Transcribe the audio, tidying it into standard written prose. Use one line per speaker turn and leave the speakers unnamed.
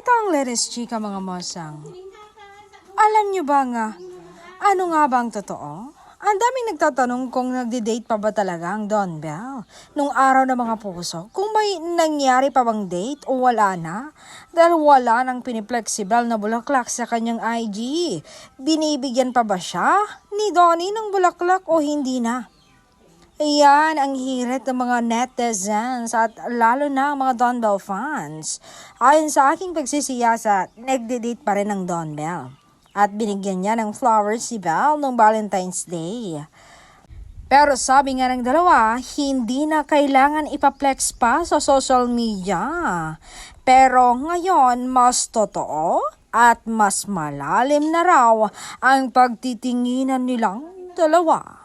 Ito ang latest chika mga mosang. Alam nyo ba nga, ano nga ba ang totoo? Ang daming nagtatanong kung nagde-date pa ba talaga ang Don Bell nung araw ng mga puso. Kung may nangyari pa bang date o wala na. Dahil wala nang piniplexible na bulaklak sa kanyang IG. Binibigyan pa ba siya ni Donnie ng bulaklak o hindi na? Ayan ang hirit ng mga netizens at lalo na ang mga Don Bell fans. Ayon sa aking pagsisiyasat, nagde-date pa rin ang Don Bell. At binigyan niya ng flowers si Belle noong Valentine's Day. Pero sabi nga ng dalawa, hindi na kailangan ipaplex pa sa social media. Pero ngayon, mas totoo at mas malalim na raw ang pagtitinginan nilang dalawa.